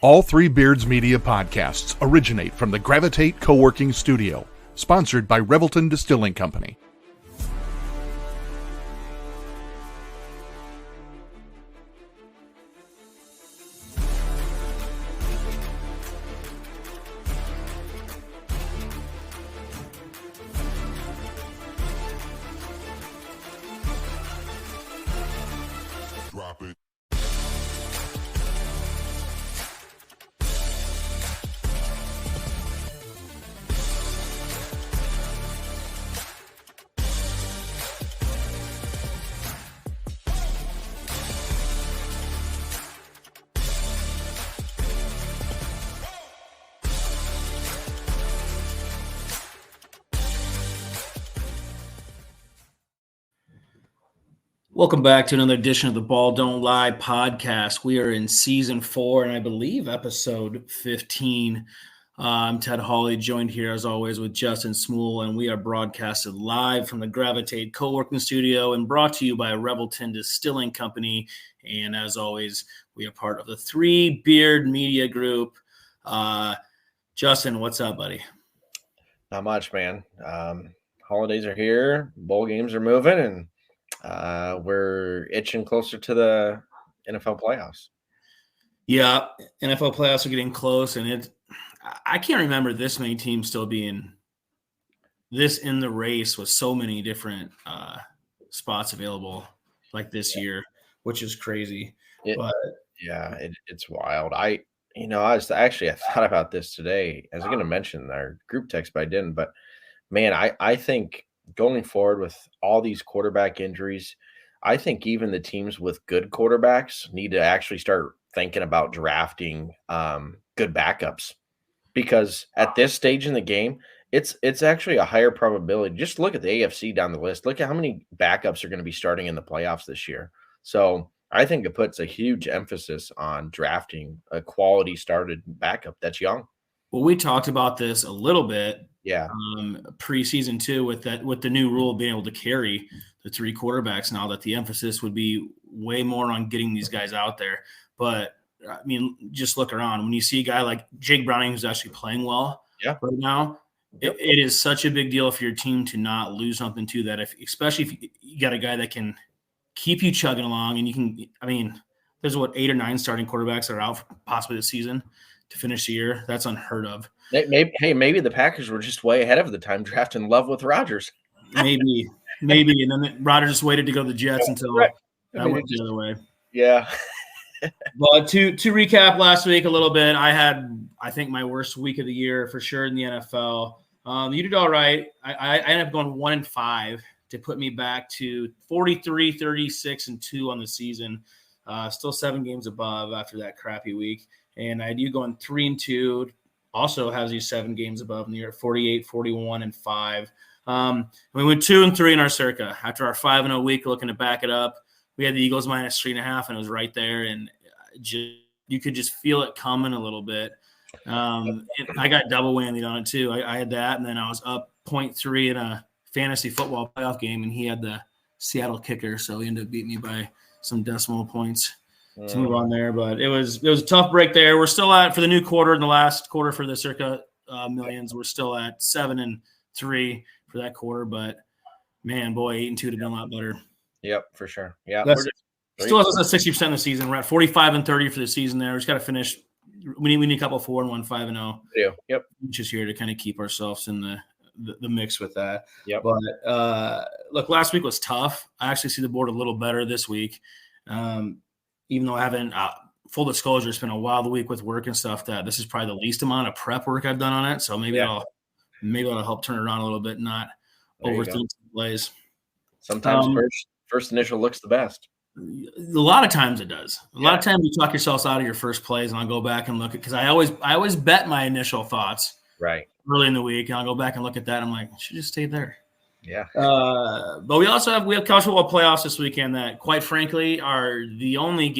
All Three Beards Media podcasts originate from the Gravitate Co-working Studio, sponsored by Revelton Distilling Company. Drop it. Welcome back to another edition of the Ball Don't Lie podcast. We are in season 4 and I believe episode 15. I'm Ted Hawley, joined here as always with Justin Smool, and we are broadcasted live from the Gravitate Co-working Studio and brought to you by Revelton Distilling Company. And as always, we are part of the Three Beard Media Group. Justin, what's up, buddy? Not much, man. Holidays are here, bowl games are moving, and we're itching closer to the NFL playoffs. Yeah, NFL playoffs are getting close, and I can't remember this many teams still being this in the race with so many different spots available like this year, which is crazy. It's wild. I thought about this today. I was going to mention our group text, but I didn't. But man, I think going forward with all these quarterback injuries, I think even the teams with good quarterbacks need to actually start thinking about drafting good backups, because at this stage in the game, it's actually a higher probability. Just look at the AFC down the list. Look at how many backups are going to be starting in the playoffs this year. So I think it puts a huge emphasis on drafting a quality started backup that's young. Well, we talked about this a little bit. Yeah. Preseason too, with the new rule of being able to carry the 3 quarterbacks now, that the emphasis would be way more on getting these guys out there. But I mean, just look around. When you see a guy like Jake Browning, who's actually playing well right now, it is such a big deal for your team to not lose something to that. Especially if you got a guy that can keep you chugging along, and you can, I mean, there's 8 or 9 starting quarterbacks that are out for possibly this season to finish the year. That's unheard of. Maybe the Packers were just way ahead of the time drafting Love with Rodgers. Maybe. And then Rodgers just waited to go to the Jets until that went the other way. Yeah. But to recap last week a little bit, I had, I think, my worst week of the year for sure in the NFL. You did all right. I ended up going 1-5 to put me back to 43, 36, and 2 on the season. Still 7 games above after that crappy week. And I had you going 3-2. Also has you 7 games above in the year, 48, 41, and 5. We went 2-3 in our circa. After our 5-0 week, looking to back it up, we had the Eagles minus 3.5, and it was right there. And you could just feel it coming a little bit. I got double whammied on it too. I had that, and then I was up 0.3 in a fantasy football playoff game, and he had the Seattle kicker, so he ended up beating me by some decimal points to move on there. But it was a tough break there. We're still at, for the new quarter, in the last quarter for the circa millions, we're still at 7-3 for that quarter. But man, boy, 8-2 would have been a lot better. Yep, for sure. Yeah, still has us at 60% of the season. We're at 45-30 for the season there. We just got to finish. We need a couple 4-1, 5-0. Yeah. Yep. Just here to kind of keep ourselves in the mix with that. Yep. But look, last week was tough. I actually see the board a little better this week. Even though I haven't, full disclosure, it's been a wild week with work and stuff, that this is probably the least amount of prep work I've done on it. So maybe I'll help turn it around a little bit and not overthink plays. Sometimes first initial looks the best. A lot of times it does. A lot of times you talk yourselves out of your first plays, and I'll go back and look at, because I always bet my initial thoughts early in the week, and I'll go back and look at that. I'm like, I should just stay there. Yeah. But we have college football playoffs this weekend that, quite frankly, are the only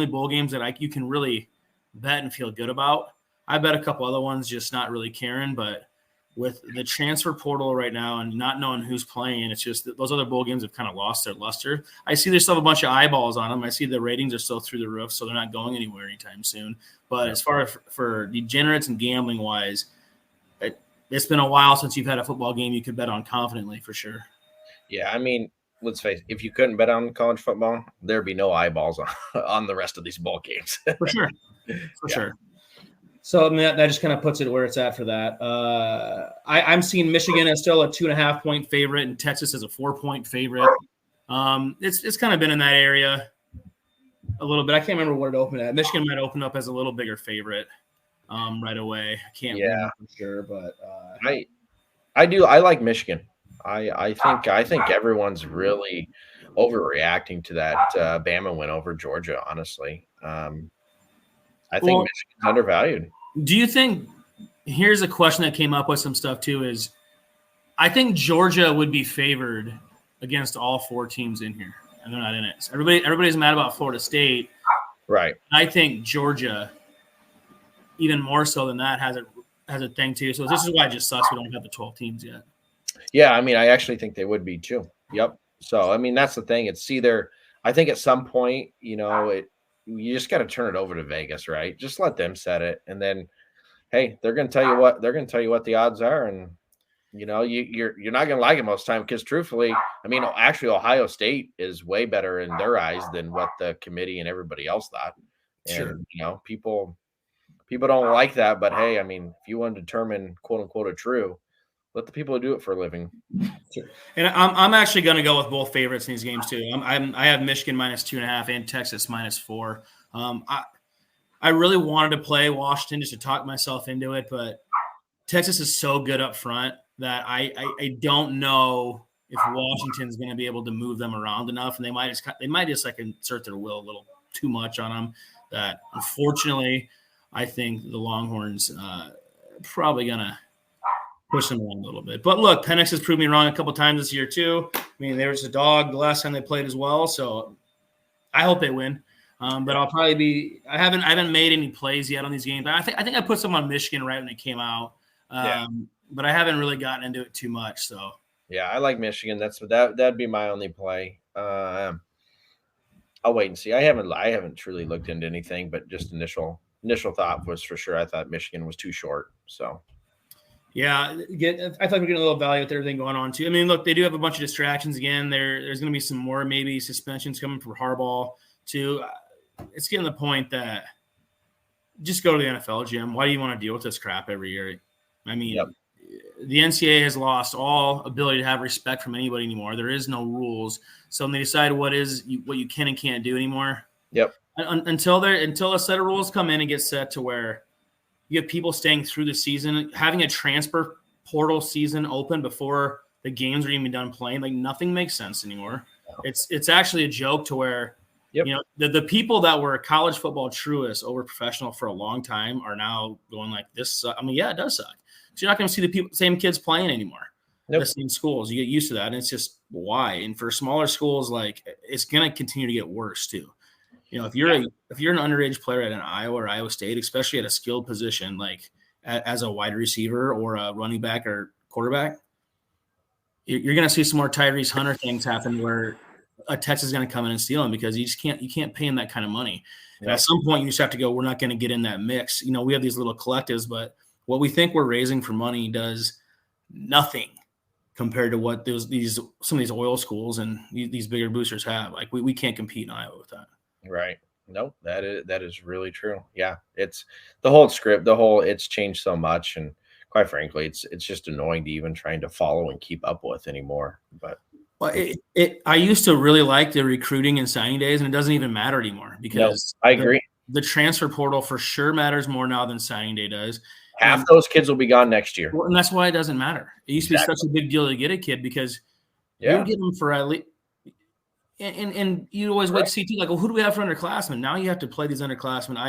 bowl games that you can really bet and feel good about. I bet a couple other ones, just not really caring. But with the transfer portal right now and not knowing who's playing, it's just that those other bowl games have kind of lost their luster. I see there's still a bunch of eyeballs on them. I see the ratings are still through the roof, so they're not going anywhere anytime soon. But as far as for degenerates and gambling wise, it's been a while since you've had a football game you could bet on confidently for sure. Yeah, I mean, let's face it, if you couldn't bet on college football, there'd be no eyeballs on the rest of these bowl games. For sure. For sure. So I mean, that just kind of puts it where it's at for that. I'm seeing Michigan as still a 2.5-point favorite and Texas as a 4-point favorite. It's kind of been in that area a little bit. I can't remember what it opened at. Michigan might open up as a little bigger favorite right away. I can't remember for sure, but I do. I like Michigan. I think everyone's really overreacting to that Bama win over Georgia. Honestly, I think Michigan's undervalued. Do you think? Here's a question that came up with some stuff too. Is I think Georgia would be favored against all 4 teams in here, and they're not in it. So everybody's mad about Florida State, right? I think Georgia, even more so than that, has a thing too. So this is why it just sucks we don't have the 12 teams yet. Yeah, I mean, I actually think they would be too. Yep. So I mean, that's the thing. It's either I think at some point, you just got to turn it over to Vegas, right? Just let them set it, and then, hey, they're going to tell you what the odds are, and you're not going to like it most of the time because, truthfully, I mean, actually, Ohio State is way better in their eyes than what the committee and everybody else thought. And, sure. People don't like that, but hey, I mean, if you want to determine quote unquote a true, let the people who do it for a living. Sure. And I'm actually going to go with both favorites in these games too. I have Michigan -2.5 and Texas -4. I really wanted to play Washington just to talk myself into it, but Texas is so good up front that I don't know if Washington's going to be able to move them around enough, and they might just like insert their will a little too much on them. That unfortunately, I think the Longhorns probably going to push them along a little bit. But look, Penix has proved me wrong a couple times this year too. I mean, there was a dog the last time they played as well, so I hope they win. But I'll probably I haven't made any plays yet on these games. I think I put some on Michigan right when it came out. But I haven't really gotten into it too much. So yeah, I like Michigan. That'd be my only play. I'll wait and see. I haven't truly looked into anything, but just initial thought was for sure. I thought Michigan was too short. So yeah, I thought we're getting a little value with everything going on too. I mean, look, they do have a bunch of distractions again. There's going to be some more maybe suspensions coming for Harbaugh too. It's getting to the point that just go to the NFL, Jim. Why do you want to deal with this crap every year? I mean, the NCAA has lost all ability to have respect from anybody anymore. There is no rules. So when they decide what you can and can't do anymore, until a set of rules come in and get set to where you have people staying through the season, having a transfer portal season open before the games are even done playing, like nothing makes sense anymore. It's actually a joke to where the people that were college football truists over professional for a long time are now going like this. I mean, yeah, it does suck. So you're not going to see the same kids playing anymore. The same schools. You get used to that, and it's just why. And for smaller schools, like it's going to continue to get worse too. If you're an underage player at an Iowa or Iowa State, especially at a skilled position like as a wide receiver or a running back or quarterback, you're going to see some more Tyrese Hunter things happen where a Texas is going to come in and steal him because you can't pay him that kind of money. And at some point, you just have to go. We're not going to get in that mix. We have these little collectives, but what we think we're raising for money does nothing compared to what some of these oil schools and these bigger boosters have. Like we can't compete in Iowa with that. Right. No, that is really true. Yeah. It's the whole script, it's changed so much. And quite frankly, it's just annoying to even trying to follow and keep up with anymore. But I used to really like the recruiting and signing days, and it doesn't even matter anymore because I agree. The transfer portal for sure matters more now than signing day does. Half those kids will be gone next year. And that's why it doesn't matter. It used to be such a big deal to get a kid because you would get them for at least and you always wait to see like, well, who do we have for underclassmen? Now you have to play these underclassmen. I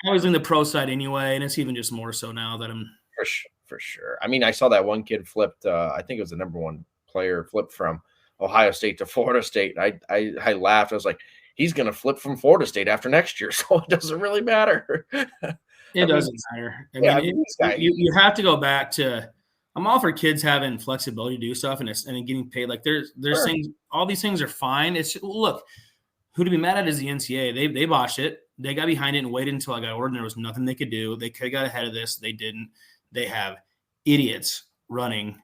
always in the pro side anyway, and it's even just more so now that I'm for sure. I mean, I saw that one kid flipped. I think it was the number one player flipped from Ohio State to Florida State. I laughed. I was like, he's going to flip from Florida State after next year, so it doesn't really matter. It doesn't matter. Yeah, You have to go back to. I'm all for kids having flexibility to do stuff and getting paid. Like there's Sure. things. All these things are fine. It's look, who to be mad at is the NCAA. They botched it. They got behind it and waited until I got ordered. There was nothing they could do. They could have got ahead of this. They didn't. They have idiots running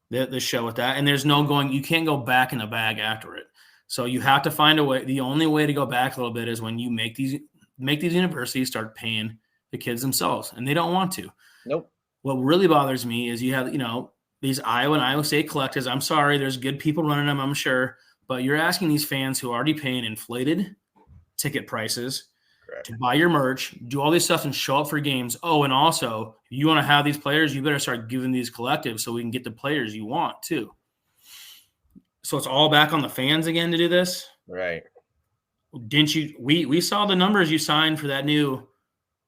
the show with that, and there's no going. You can't go back in the bag after it. So you have to find a way. The only way to go back a little bit is when you make these universities start paying the kids themselves, and they don't want to. Nope. What really bothers me is you have, these Iowa and Iowa State collectives. I'm sorry, there's good people running them, I'm sure, but you're asking these fans who are already paying inflated ticket prices Correct. to buy your merch, do all this stuff, and show up for games. Oh, and also, if you want to have these players, you better start giving these collectives so we can get the players you want too. So it's all back on the fans again to do this. Right. Didn't you? We saw the numbers you signed for that new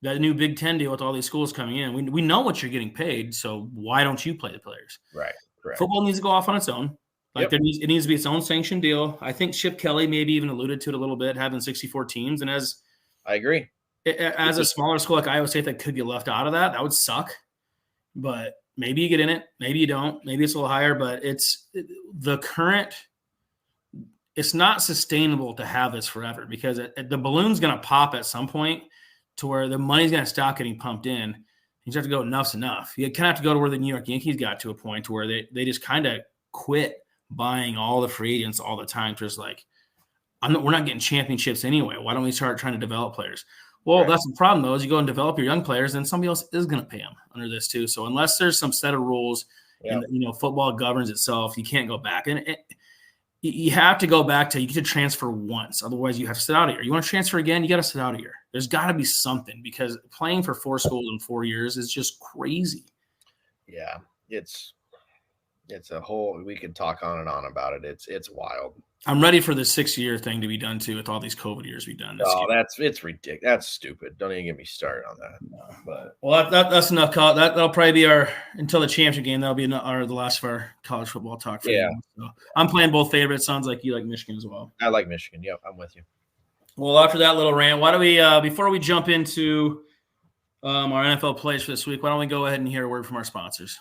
Big Ten deal with all these schools coming in. We know what you're getting paid, so why don't you play the players? Right. Correct. Football needs to go off on its own. Like it needs to be its own sanctioned deal. I think Chip Kelly maybe even alluded to it a little bit, having 64 teams. And I agree. As a smaller school like Iowa State that could get left out of that would suck. But maybe you get in it, maybe you don't. Maybe it's a little higher, but it's not sustainable to have this forever because the balloon's going to pop at some point to where the money's going to stop getting pumped in. You just have to go enough's enough. You kind of have to go to where the New York Yankees got to a point to where they just kind of quit buying all the free agents all the time. Just like, we're not getting championships anyway. Why don't we start trying to develop players? Well, That's the problem, though, is you go and develop your young players, then somebody else is going to pay them under this too. So unless there's some set of rules and football governs itself, you can't go back. And you have to go back to, you get to transfer once. Otherwise, you have to sit out a year. You want to transfer again, you got to sit out a year. There's got to be something because playing for 4 schools in 4 years is just crazy. Yeah, it's a whole. We could talk on and on about it. It's wild. I'm ready for the 6-year thing to be done too with all these COVID years we've done. It's ridiculous. That's stupid. Don't even get me started on that. No, but that's enough. That'll probably be until the championship game. That'll be the last of our college football talk. For you. So I'm playing both favorites. Sounds like you like Michigan as well. I like Michigan. Yep, I'm with you. Well, after that little rant, why don't we before we jump into our NFL plays for this week, why don't we go ahead and hear a word from our sponsors?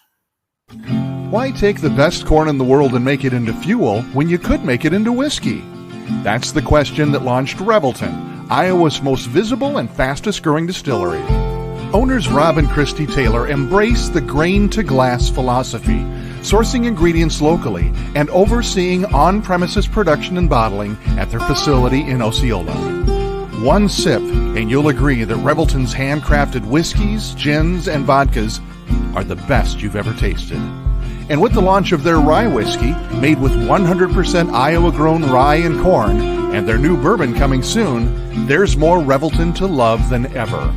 Why take the best corn in the world and make it into fuel when you could make it into whiskey? That's the question that launched Revelton, Iowa's most visible and fastest growing distillery. Owners Rob and Christy Taylor embrace the grain-to-glass philosophy, sourcing ingredients locally and overseeing on-premises production and bottling at their facility in Osceola. One sip and you'll agree that Revelton's handcrafted whiskeys, gins, and vodkas are the best you've ever tasted. And with the launch of their rye whiskey, made with 100% Iowa-grown rye and corn, and their new bourbon coming soon, there's more Revelton to love than ever.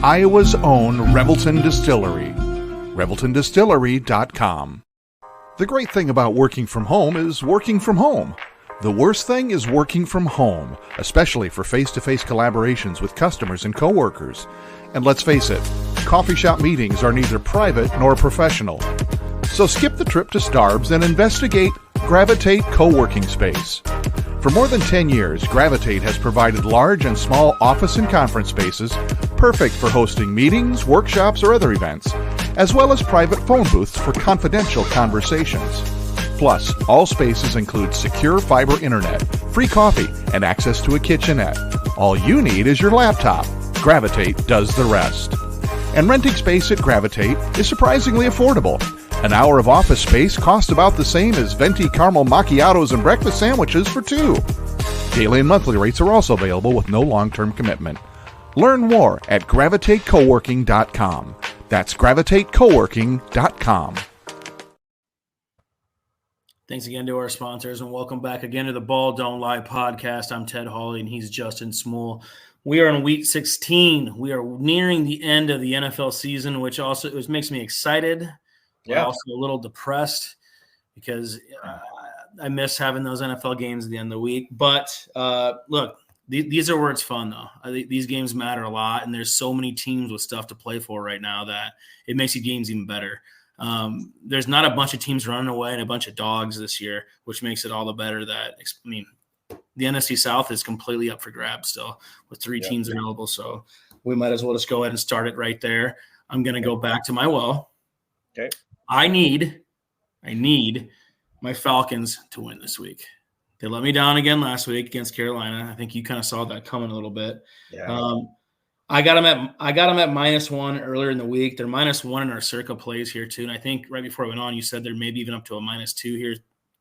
Iowa's own Revelton Distillery. ReveltonDistillery.com. The great thing about working from home is working from home. The worst thing is working from home, especially for face-to-face collaborations with customers and coworkers. And let's face it, coffee shop meetings are neither private nor professional. So skip the trip to Starbs and investigate Gravitate Co-working Space. For more than 10 years, Gravitate has provided large and small office and conference spaces perfect for hosting meetings, workshops, or other events, as well as private phone booths for confidential conversations. Plus, all spaces include secure fiber internet, free coffee, and access to a kitchenette. All you need is your laptop. Gravitate does the rest. And renting space at Gravitate is surprisingly affordable. An hour of office space costs about the same as venti caramel macchiatos and breakfast sandwiches for 2. Daily and monthly rates are also available with no long-term commitment. Learn more at gravitatecoworking.com. That's gravitatecoworking.com. Thanks again to our sponsors, and welcome back again to the Ball Don't Lie podcast. I'm Ted Hawley, and he's Justin Smool. We are in Week 16. We are nearing the end of the NFL season, which makes me excited. Yeah. Also a little depressed because I miss having those NFL games at the end of the week. But look, these are where it's fun, though. I think these games matter a lot, and there's so many teams with stuff to play for right now that it makes the games even better. There's not a bunch of teams running away and a bunch of dogs this year, which makes it all the better that, the NFC South is completely up for grabs still with 3 teams available. So we might as well just go ahead and start it right there. I'm going to go back to my well. Okay. I need my Falcons to win this week. They let me down again last week against Carolina. I think you kind of saw that coming a little bit. Yeah. I got them at -1 earlier in the week. They're -1 in our circa plays here too. And I think right before we went on, you said they're maybe even up to a -2 here.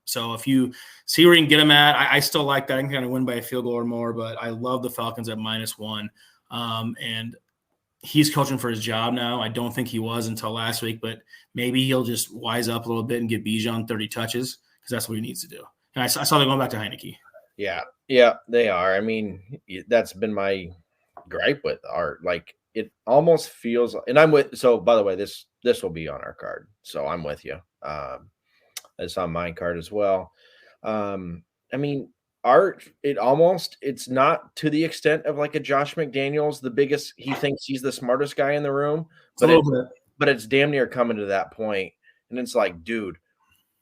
So if you see where you can get them at, I still like that. I can kind of win by a field goal or more, but I love the Falcons at -1. And he's coaching for his job now. I don't think he was until last week, but maybe he'll just wise up a little bit and get Bijan 30 touches because that's what he needs to do. And I saw them going back to Heineke. Yeah, they are. I mean, that's been my gripe with Art. Like, it almost feels, and I'm with. So, by the way, this will be on our card. So I'm with you. It's on my card as well. I mean, Art, it's not to the extent of like a Josh McDaniels, the biggest. He thinks he's the smartest guy in the room, but it's damn near coming to that point. And it's like, dude,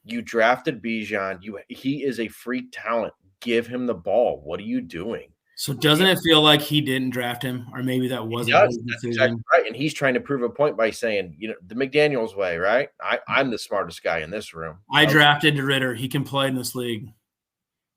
you drafted Bijan. He is a freak talent. Give him the ball. What are you doing? So doesn't it feel like he didn't draft him, or maybe that wasn't his decision? That's exactly right. And he's trying to prove a point by saying, the McDaniels way, right? I'm the smartest guy in this room. I drafted Ritter. He can play in this league.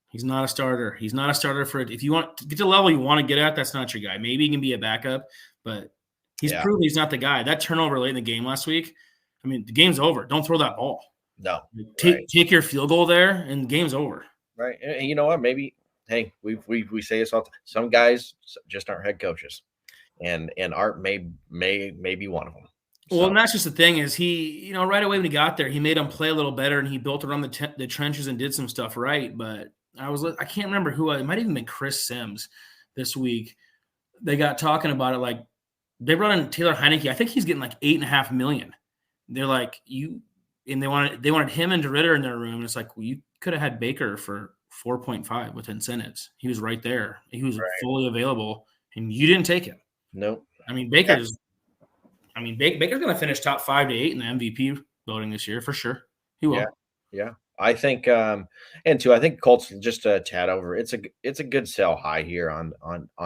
He's not a starter. He's not a starter for it. If you want to get to the level you want to get at, that's not your guy. Maybe he can be a backup, but he's proven he's not the guy. That turnover late in the game last week, I mean, the game's over. Don't throw that ball. No. Take your field goal there, and the game's over. Right. And you know what? Maybe, hey, we say this all the time. Some guys just aren't head coaches, and Art may be one of them. Well, and that's just the thing is he, right away when he got there, he made him play a little better, and he built around the trenches and did some stuff right. But I can't remember who. It might have even been Chris Sims this week. They got talking about it like they brought in Taylor Heineke. I think he's getting like $8.5 million. They're like and they wanted him and Ritter in their room. And it's like, well, you could have had Baker for 4.5 with incentives. He was right there. He was fully available, and you didn't take him. Nope. I mean, Baker's going to finish top 5 to 8 in the MVP voting this year for sure. He will. Yeah. I think, and too, I think Colts just a tad over. It's a good sell high here on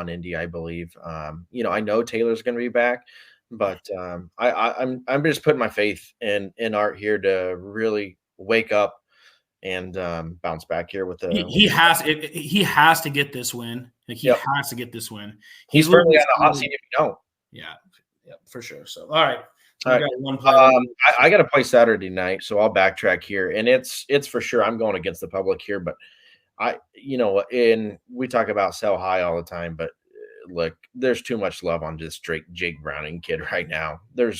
Indy, I believe. I know Taylor's going to be back, but I'm just putting my faith in Art here to really wake up and bounce back here with the. He has to get this win. Like he has to get this win. He's currently on the hot seat if you don't. Yeah, for sure. So all right. All right. I got to play Saturday night, so I'll backtrack here, and it's for sure I'm going against the public here, but we talk about sell high all the time, but look, there's too much love on this Jake Browning kid right now. We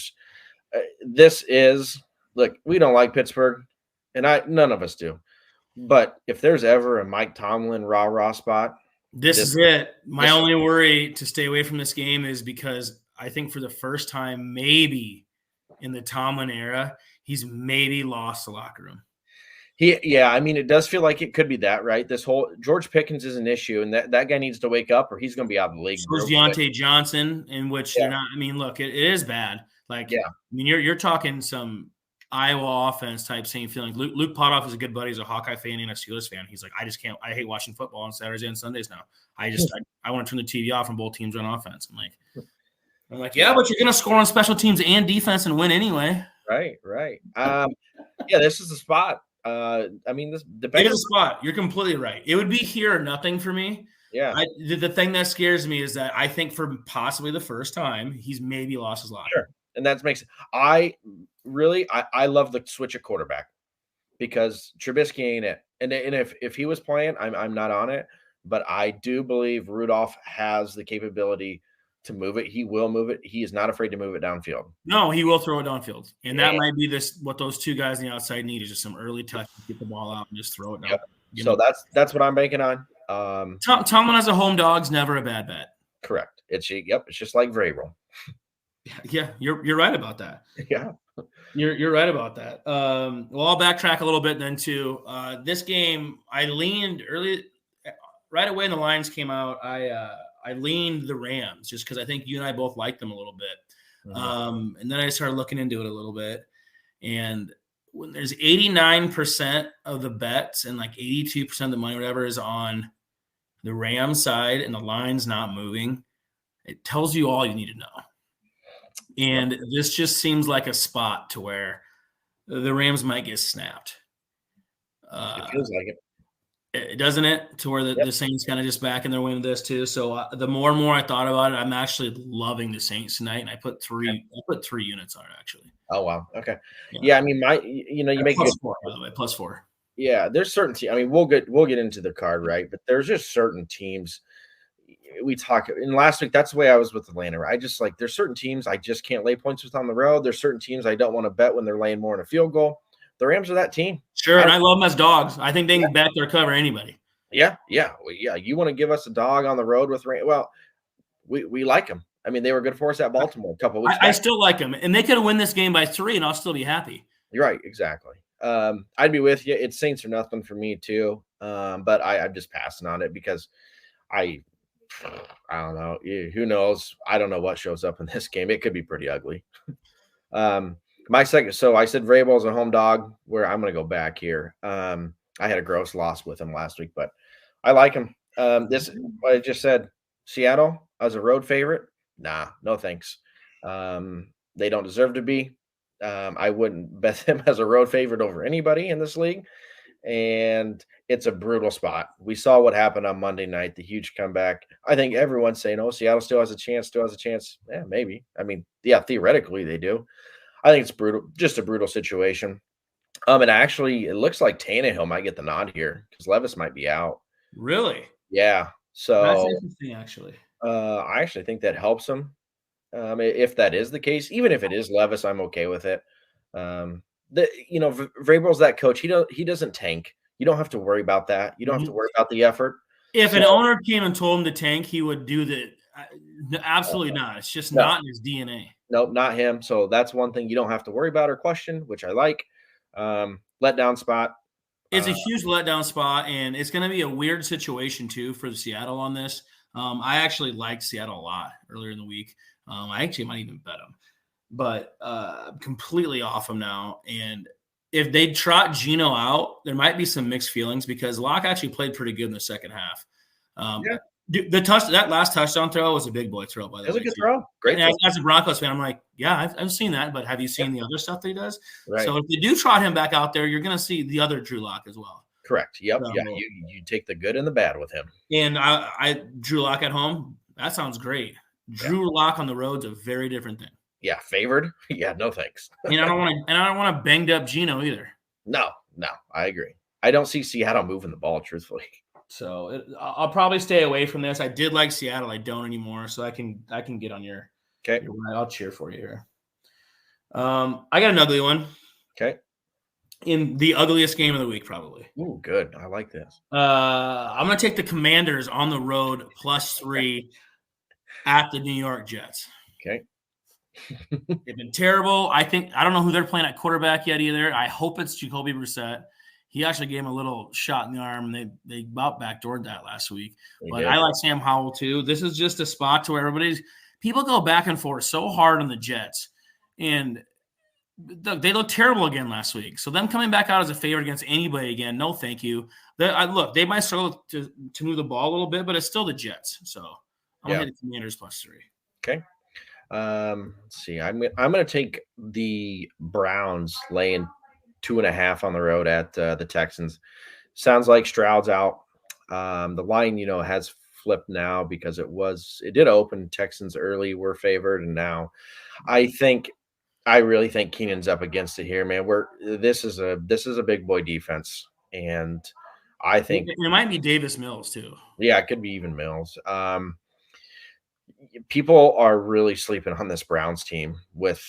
don't like Pittsburgh, and none of us do, but if there's ever a Mike Tomlin rah spot, this is it. My only worry to stay away from this game is because I think for the first time, maybe in the Tomlin era, he's maybe lost the locker room. I mean, it does feel like it could be that, right? This whole George Pickens is an issue, and that guy needs to wake up, or he's going to be out of the league. So is Deontay Johnson, in which they're not. I mean, look, it is bad. Like, I mean, you're talking some Iowa offense type same feeling. Luke Potoff is a good buddy. He's a Hawkeye fan and a Steelers fan. He's like, I just can't. I hate watching football on Saturdays and Sundays now. I want to turn the TV off when both teams run offense. I'm like, yeah, but you're going to score on special teams and defense and win anyway. Right. This is the spot. This depends. It is a spot. You're completely right. It would be here or nothing for me. Yeah. The thing that scares me is that I think for possibly the first time, he's maybe lost his locker. Sure. And that makes I love the switch of quarterback because Trubisky ain't it. And if he was playing, I'm not on it, but I do believe Rudolph has the capability to move it. He will move it. He is not afraid to move it downfield. No, he will throw it downfield. And that might be what those two guys on the outside need is just some early touch to get the ball out and just throw it down. Yep. So that's what I'm banking on. Tomlin as a home dog's never a bad bet. Correct. It's just like Vrabel. Yeah, you're right about that. Yeah. You're right about that. Well, I'll backtrack a little bit then too. This game, I leaned early right away when the lines came out. I leaned the Rams just because I think you and I both like them a little bit. Mm-hmm. And then I started looking into it a little bit. And when there's 89% of the bets and like 82% of the money, whatever, is on the Rams side and the line's not moving, it tells you all you need to know. And this just seems like a spot to where the Rams might get snapped. It feels like it. Doesn't it? To where the Saints kind of just back in their way with this too. So the more and more I thought about it, I'm actually loving the Saints tonight, and I put three units on it actually. Oh wow, okay, yeah. I mean, you make plus 4 by the way, +4. Yeah, there's certain teams. I mean, we'll get into the card, right? But there's just certain teams. We talk in last week. That's the way I was with Atlanta. I just like there's certain teams I just can't lay points with on the road. There's certain teams I don't want to bet when they're laying more in a field goal. The Rams are that team. Sure, and I love them as dogs. I think they can back their cover anybody. Yeah. You want to give us a dog on the road with Rams? Well, we like them. I mean, they were good for us at Baltimore a couple of weeks back. I still like them, and they could win this game by 3, and I'll still be happy. You're right, exactly. I'd be with you. It's Saints or nothing for me too. But I'm just passing on it because I don't know. Who knows? I don't know what shows up in this game. It could be pretty ugly. My second, so I said Vrabel's a home dog. Where I'm going to go back here. I had a gross loss with him last week, but I like him. This, what I just said, Seattle as a road favorite. Nah, no thanks. They don't deserve to be. I wouldn't bet them as a road favorite over anybody in this league. And it's a brutal spot. We saw what happened on Monday night, the huge comeback. I think everyone's saying, oh, Seattle still has a chance. Yeah, maybe. I mean, yeah, theoretically they do. I think it's brutal, just a brutal situation. And actually, it looks like Tannehill might get the nod here because Levis might be out. Really? Yeah. So that's interesting, actually. I actually think that helps him. If that is the case, even if it is Levis, I'm okay with it. Vrabel's that coach. He doesn't tank. You don't have to worry about that. You don't have to worry about the effort. If an owner came and told him to tank, he would do that. Absolutely not. It's just not in his DNA. Nope, not him. So that's one thing you don't have to worry about or question, which I like. Letdown spot. It's a huge letdown spot, and it's going to be a weird situation too for Seattle on this. I actually liked Seattle a lot earlier in the week. I actually might even bet them, but completely off them now. And if they trot Geno out, there might be some mixed feelings because Locke actually played pretty good in the second half. That last touchdown throw was a big boy throw, by the way. It was a good throw. Great. And as a Broncos fan, I'm like, yeah, I've seen that, but have you seen the other stuff that he does? Right. So if they do trot him back out there, you're going to see the other Drew Lock as well. Correct. Yep. Yeah. You take the good and the bad with him. And I Drew Lock at home. That sounds great. Drew Lock on the road's a very different thing. Yeah, favored. Yeah, no thanks. And I don't want to banged up Geno either. No, I agree. I don't see Seattle moving the ball, truthfully. So I'll probably stay away from this. I did like Seattle. I don't anymore. So I can get on your. Okay. I'll cheer for you here. I got an ugly one. Okay. In the ugliest game of the week, probably. Ooh, good. I like this. I'm going to take the Commanders on the road +3 at the New York Jets. Okay. They've been terrible. I don't know who they're playing at quarterback yet either. I hope it's Jacoby Brissett. He actually gave him a little shot in the arm, and they about backdoored that last week. But I like Sam Howell too. This is just a spot to where people go back and forth so hard on the Jets, and they looked terrible again last week. So them coming back out as a favorite against anybody again, no thank you. They might struggle to move the ball a little bit, but it's still the Jets. So I'm going to hit the Commanders +3. Okay. Let's see. I'm going to take the Browns laying 2.5 on the road at the Texans. Sounds like Stroud's out. The line, has flipped now because it did open Texans early. We're favored, and now I really think Keenan's up against it here, man. This is a big boy defense, and I think it might be Davis Mills too. Yeah, it could be even Mills. People are really sleeping on this Browns team with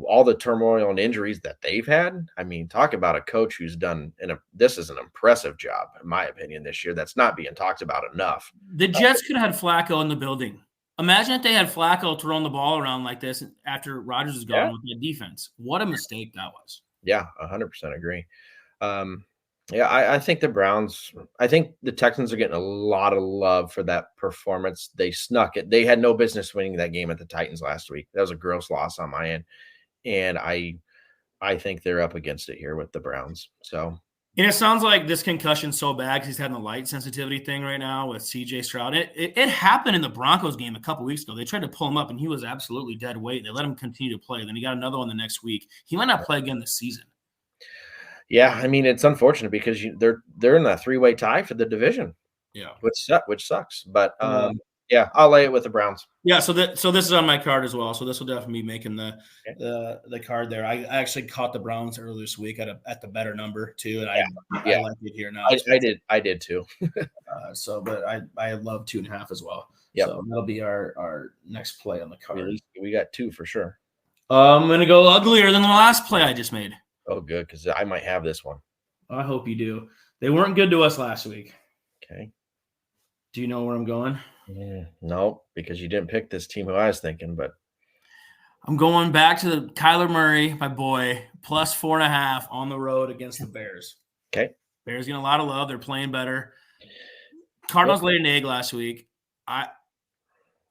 all the turmoil and injuries that they've had. I mean, talk about a coach who's done this is an impressive job, in my opinion, this year. That's not being talked about enough. The Jets could have had Flacco in the building. Imagine if they had Flacco throwing the ball around like this after Rodgers is gone with the defense. What a mistake that was. Yeah, 100% agree. I think the Texans are getting a lot of love for that performance. They snuck it. They had no business winning that game at the Titans last week. That was a gross loss on my end. And I think they're up against it here with the Browns. So And it sounds like this concussion's so bad because he's having the light sensitivity thing right now with C.J. Stroud. It happened in the Broncos game a couple weeks ago. They tried to pull him up, and he was absolutely dead weight. They let him continue to play. Then he got another one the next week. He might not play again this season. Yeah, I mean, it's unfortunate because they're in a three-way tie for the division. Yeah, which sucks. But yeah, I'll lay it with the Browns. Yeah, so this is on my card as well. So this will definitely be making the card there. I actually caught the Browns earlier this week at the better number too, and I like it here now. I did too. But I love 2.5 as well. Yep. So that'll be our next play on the card. At least we got 2 for sure. I'm gonna go uglier than the last play I just made. Oh, good, because I might have this one. I hope you do. They weren't good to us last week. Okay. Do you know where I'm going? Yeah, no, because you didn't pick this team who I was thinking, but I'm going back to Kyler Murray, my boy, plus 4.5 on the road against the Bears. Okay. Bears getting a lot of love. They're playing better. Cardinals laid an egg last week.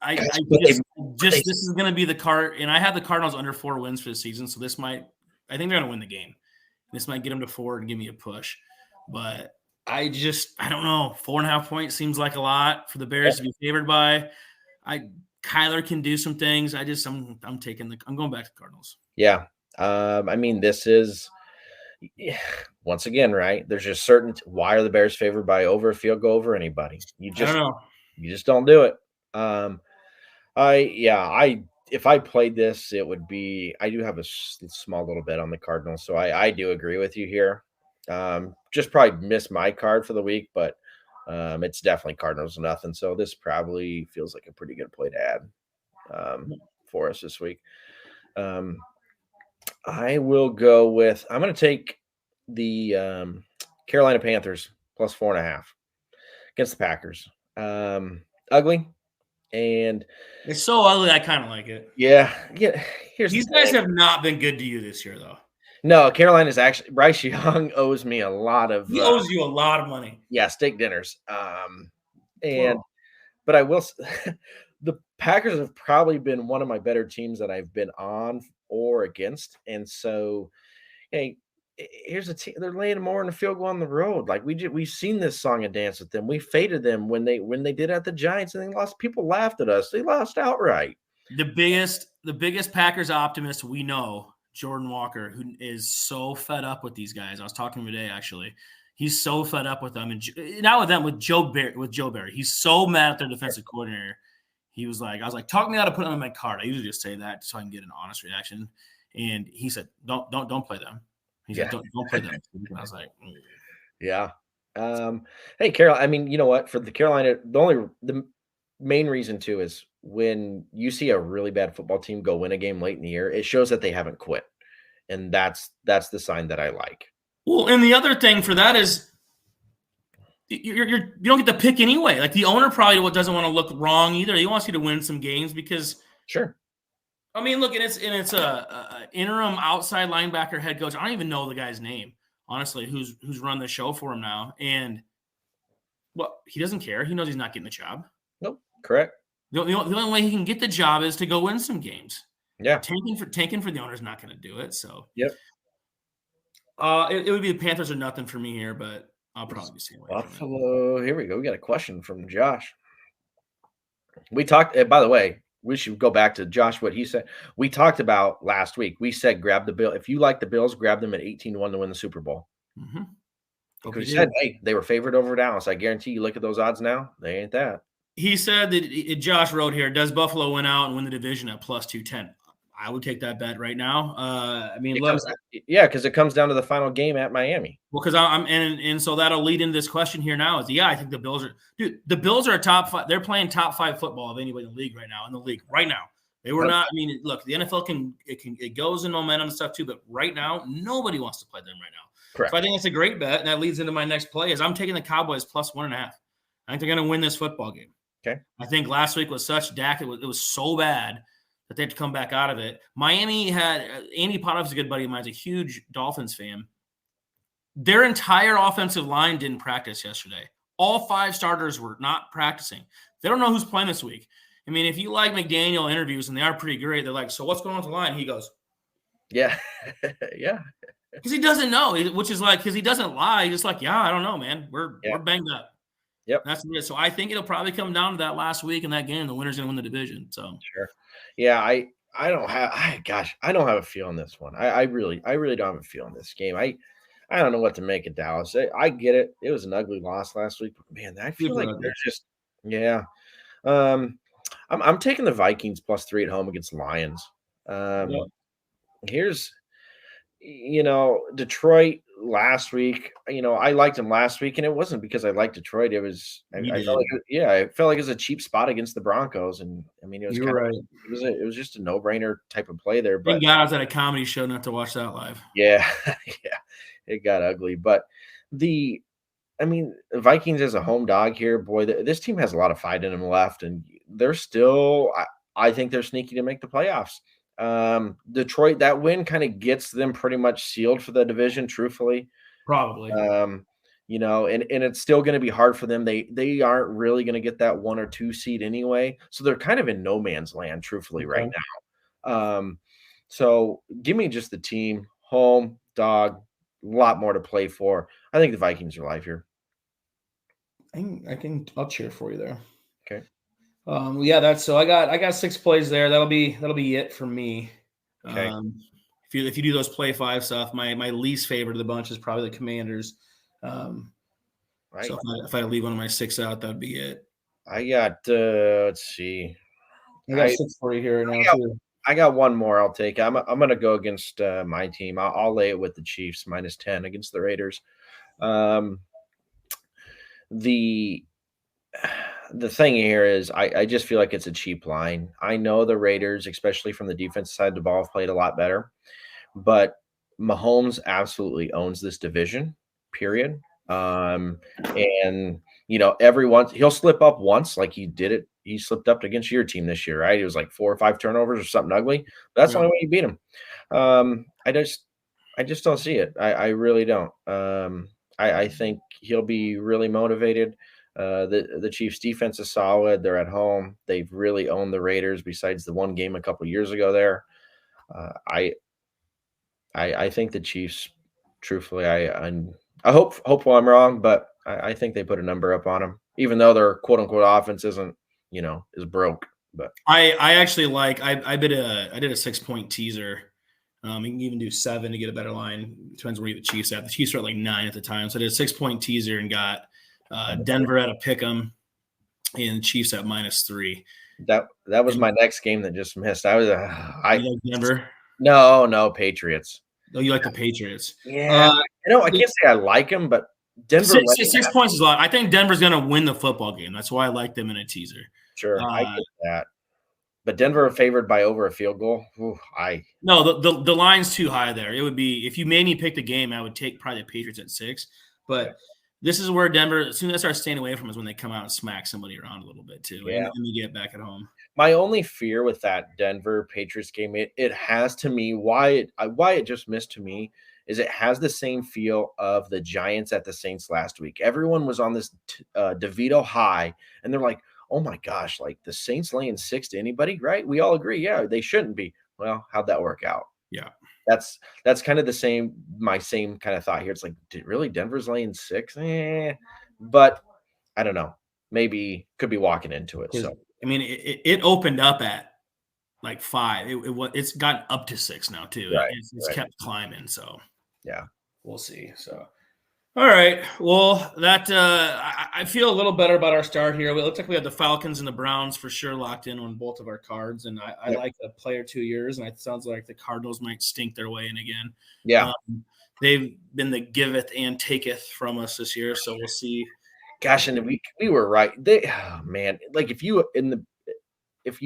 This is going to be the card, and I have the Cardinals under 4 wins for the season, so I think they're going to win the game. This might get them to 4 and give me a push, but I don't know. 4.5 points seems like a lot for the Bears to be favored by. Kyler can do some things. I'm going back to the Cardinals. Yeah. I mean, this is once again, right? There's just certain why are the Bears favored by over a field goal over anybody? You just don't do it. If I played this, it would be I do have a small little bit on the Cardinals, so I do agree with you here. Just probably missed my card for the week, but it's definitely Cardinals nothing. So this probably feels like a pretty good play to add for us this week. I will go with I'm going to take the Carolina Panthers plus 4.5 against the Packers. Ugly. And it's so ugly, I kind of like it. Yeah. These guys have not been good to you this year, though. No, Carolina's actually Bryce Young owes me a lot of. He owes you a lot of money. Yeah, steak dinners. But I will. The Packers have probably been one of my better teams that I've been on or against, and so, hey, here's a team. They're laying more in the field goal on the road. Like we've seen this song and dance with them. We faded them when they did at the Giants, and they lost. People laughed at us. They lost outright. The biggest Packers optimist we know, Jordan Walker, who is so fed up with these guys. I was talking to him today, actually. He's so fed up with them, and not with them, with Joe Barry. He's so mad at their defensive coordinator. I was like, talk me out of putting them on my card. I usually just say that so I can get an honest reaction. And he said, don't play them. He said, don't play them. And I was like, Yeah. Hey, Carol. I mean, you know what? For the Carolina, the main reason too is when you see a really bad football team go win a game late in the year, it shows that they haven't quit, and that's the sign that I like. Well, and the other thing for that is you don't get to pick anyway. Like the owner probably doesn't want to look wrong either. He wants you to win some games because sure. I mean, look, it's a interim outside linebacker head coach. I don't even know the guy's name, honestly, who's run the show for him now. And well, he doesn't care. He knows he's not getting the job. Nope, correct. The only way he can get the job is to go win some games. Yeah, tanking for the owner is not going to do it. So yep. It would be the Panthers or nothing for me here, but I'll probably be staying away from it. Buffalo. Here we go. We got a question from Josh. We talked. By the way, we should go back to Josh, what he said. We talked about last week. We said grab the Bill. If you like the Bills, grab them at 18-1 to win the Super Bowl. Mm-hmm. Because he said, hey, they were favored over Dallas. I guarantee you look at those odds now. They ain't that. He said that Josh wrote here, does Buffalo win out and win the division at plus 210? I would take that bet right now. Because it comes down to the final game at Miami. Well, because so that'll lead into this question here now. I think the Bills the Bills are a top 5. They're playing top 5 football of anybody in the league right now. They were not. I mean, look, the NFL it goes in momentum and stuff too, but right now nobody wants to play them right now. Correct. So I think that's a great bet, and that leads into my next play. Is I'm taking the Cowboys plus 1.5. I think they're going to win this football game. Okay. I think last week was such Dak. It was so bad that they had to come back out of it. Miami had Andy Pottoff's a good buddy of mine. He's a huge Dolphins fan. Their entire offensive line didn't practice yesterday. All 5 starters were not practicing. They don't know who's playing this week. I mean, if you like McDaniel interviews, and they are pretty great, they're like, so what's going on with the line? He goes, yeah. Yeah. Because he doesn't know, which is like, because he doesn't lie. He's just like, yeah, I don't know, man. We're banged up. Yep. That's it. So I think it'll probably come down to that last week in that game. The winner's going to win the division. So Sure. Yeah, I don't have I don't have a feel on this one. I really don't have a feel on this game. I don't know what to make of Dallas. I get it. It was an ugly loss last week, but man, I feel Super like ugly. there's just I'm taking the Vikings +3 at home against the Lions. Here's Detroit last week, I liked them last week, and it wasn't because I liked Detroit. It was I felt like I felt like it was a cheap spot against the Broncos, and I mean it was right. It was just a no-brainer type of play there. But Thank God I was at a comedy show not to watch that live. yeah, yeah, it got ugly. But the Vikings as a home dog here, boy, this team has a lot of fight in them left, and they're still. I think they're sneaky to make the playoffs. Detroit, that win kind of gets them pretty much sealed for the division, truthfully. Probably. And it's still going to be hard for them. They aren't really going to get that 1 or 2 seed anyway. So they're kind of in no man's land, truthfully, right now. So give me just the team, home, dog, a lot more to play for. I think the Vikings are live here. I'll cheer for you there. Okay. I got 6 plays there. That'll be it for me. Okay. If you do those play 5 stuff, my least favorite of the bunch is probably the Commanders. Right. So if I leave one of my 6 out, that'd be it. I got let's see. I got 6 for you here now too. I got one more I'll take. I'm going to go against my team. I'll lay it with the Chiefs -10 against the Raiders. The thing here is I just feel like it's a cheap line. I know the Raiders, especially from the defense side of the ball, have played a lot better, but Mahomes absolutely owns this division, period. And every once he'll slip up once, like he did it. He slipped up against your team this year, right? It was like 4 or 5 turnovers or something ugly. But that's the only way you beat him. I just don't see it. I really don't. I think he'll be really motivated. The Chiefs defense is solid. They're at home. They've really owned the Raiders besides the one game a couple years ago there. I think the Chiefs, truthfully, I hope I'm wrong, but I think they put a number up on them, even though their quote unquote offense isn't, is broke. But I actually I did a 6-point teaser. You can even do 7 to get a better line. Depends where the Chiefs at. The Chiefs were at like 9 at the time. So I did a 6-point teaser and got Denver at a pick'em and Chiefs at -3. That was my next game that just missed. I was you like Denver? No, Patriots. Oh, you like the Patriots? Yeah. I can't say I like them, but Denver 6 points is a lot. I think Denver's going to win the football game. That's why I like them in a teaser. Sure, I get that. But Denver favored by over a field goal. No, the line's too high there. It would be, if you made me pick the game, I would take probably the Patriots at 6. But this is where Denver, as soon as they start staying away from us, when they come out and smack somebody around a little bit too, and you get back at home. My only fear with that Denver Patriots game, it has to me why it just missed to me is it has the same feel of the Giants at the Saints last week. Everyone was on this DeVito high, and they're like, oh my gosh, like the Saints laying 6 to anybody, right? We all agree, yeah, they shouldn't be. Well, how'd that work out? Yeah. That's kind of my same kind of thought here. It's like, really Denver's laying 6? But I don't know. Maybe could be walking into it. So I mean, it opened up at like 5. It's gotten up to 6 now too. Right, it's kept climbing. So yeah, we'll see. So all right. Well, that I feel a little better about our start here. It looks like we have the Falcons and the Browns for sure locked in on both of our cards, and I like a play or 2 years, and it sounds like the Cardinals might stink their way in again. Yeah, they've been the giveth and taketh from us this year, so we'll see. Gosh, and we were right. Man, like if you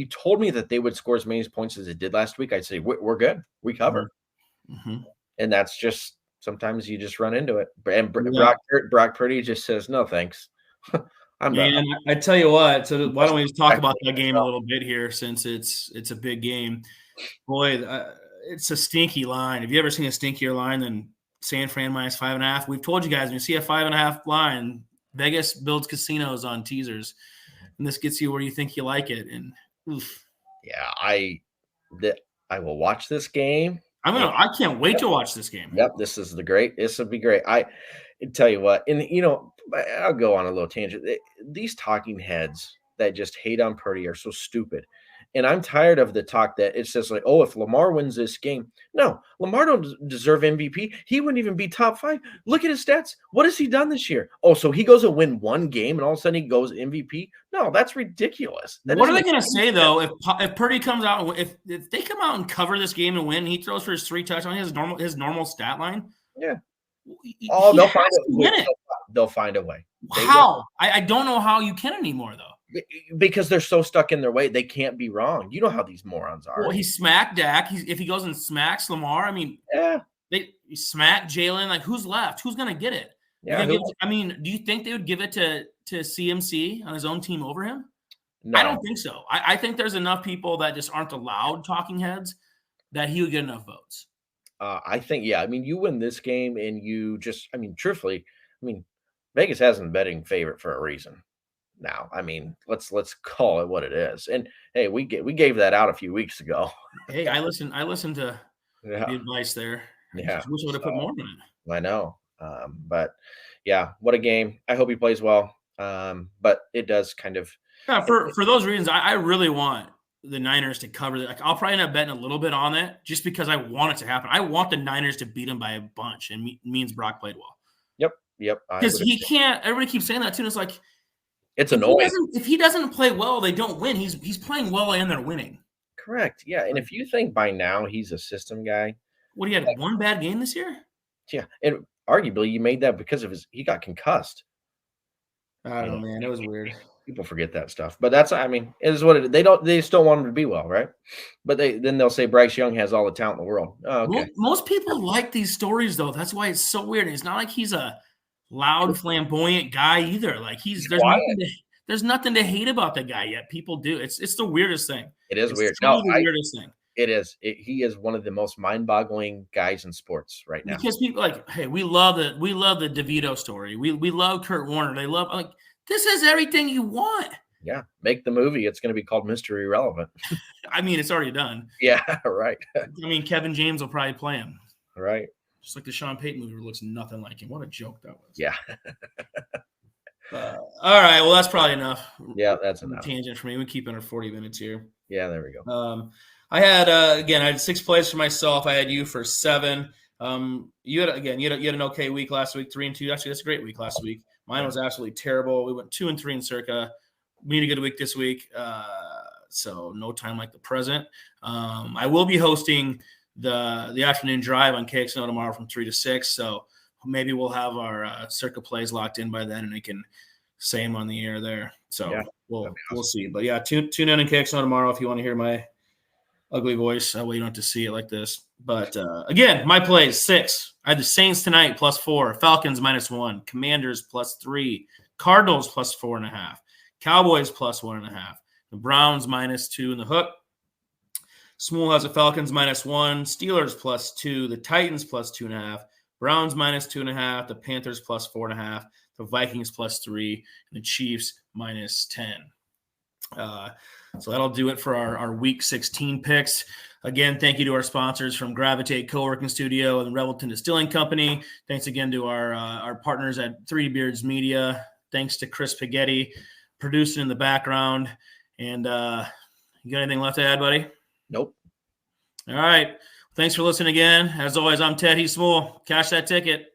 told me that they would score as many points as they did last week, I'd say we're good. We cover, and that's just. Sometimes you just run into it. And Brock Purdy just says, no, thanks. I'm done. I tell you what, so why don't we just talk about that game a little bit here since it's a big game. Boy, it's a stinky line. Have you ever seen a stinkier line than San Fran -5.5? We've told you guys, when you see a 5.5 line, Vegas builds casinos on teasers. And this gets you where you think you like it. And oof. Yeah, I will watch this game. I can't wait to watch this game. Yep, this would be great. I tell you what, and I'll go on a little tangent. These talking heads that just hate on Purdy are so stupid. And I'm tired of the talk that it's just like, oh, if Lamar wins this game. No, Lamar don't deserve MVP. He wouldn't even be top 5. Look at his stats. What has he done this year? Oh, so he goes and win one game and all of a sudden he goes MVP? No, that's ridiculous. What are they going to say, though, if Purdy comes out and if they come out and cover this game and win, and he throws for his 3 touchdowns, his normal stat line? Yeah. Oh, they'll find a way. How? I don't know how you can anymore, though. Because they're so stuck in their way, they can't be wrong. You know how these morons are. Well, he smacked Dak. If he goes and smacks Lamar, I mean, they smack Jalen. Like, who's left? Who's going to get it? Yeah. Do you think they would give it to CMC on his own team over him? No. I don't think so. I think there's enough people that just aren't allowed talking heads that he would get enough votes. I think, yeah. I mean, you win this game and you just, truthfully, Vegas hasn't been betting favorite for a reason. Now, let's call it what it is. And hey, we gave that out a few weeks ago. Hey, I listened to the advice there. Yeah, I wish I would have put more on it. I know, but yeah, what a game. I hope he plays well. But it does kind of. Yeah, for those reasons, I really want the Niners to cover that. Like, I'll probably end up betting a little bit on it just because I want it to happen. I want the Niners to beat him by a bunch, and means Brock played well. Yep. Because he can't. Everybody keeps saying that too. And it's like. It's annoying. If he doesn't play well, they don't win. He's playing well and they're winning. Correct. Yeah. And if you think by now he's a system guy. What, he had one bad game this year? Yeah. And arguably you made that because of he got concussed. I don't know, man. It was weird. People forget that stuff. But that's, it is what it is. They just don't want him to be well, right? But then they'll say Bryce Young has all the talent in the world. Oh, okay. Most people like these stories, though. That's why it's so weird. It's not like he's a loud, flamboyant guy either. Like there's nothing to hate about the guy yet. People do. It's the weirdest thing. It is weird. The weirdest thing. It is. He is one of the most mind-boggling guys in sports right now. Because people hey, we love the DeVito story. We love Kurt Warner. They love this is everything you want. Yeah, make the movie. It's going to be called Mr. Irrelevant. It's already done. Yeah, right. Kevin James will probably play him. Right. Just like the Sean Payton movie looks nothing like him. What a joke that was. Yeah. All right. Well, that's probably enough. Yeah, that's enough. Tangent for me. We keep under 40 minutes here. Yeah, there we go. I had I had 6 plays for myself. I had you for 7. You had an okay week last week, 3-2. Actually, that's a great week last week. Mine was absolutely terrible. We went 2-3 in Circa. We need a good week this week. So no time like the present. I will be hosting the afternoon drive on KXNO tomorrow from 3 to 6. So maybe we'll have our Circa plays locked in by then, and I can say them on the air there. So yeah, we'll see. But yeah, tune in KXNO tomorrow if you want to hear my ugly voice. That way you don't have to see it like this. But again, my plays 6. I had the Saints tonight +4, Falcons -1, Commanders +3, Cardinals +4.5, Cowboys +1.5, the Browns -2 in the hook. Small has the Falcons -1, Steelers +2, the Titans +2.5, Browns -2.5, the Panthers +4.5, the Vikings +3, and the Chiefs -10. So that'll do it for our Week 16 picks. Again, thank you to our sponsors from Gravitate Co-working Studio and Revelton Distilling Company. Thanks again to our partners at Three Beards Media. Thanks to Chris Spaghetti, producing in the background. And you got anything left to add, buddy? Nope. All right. Thanks for listening again. As always, I'm Ted Small. Cash that ticket.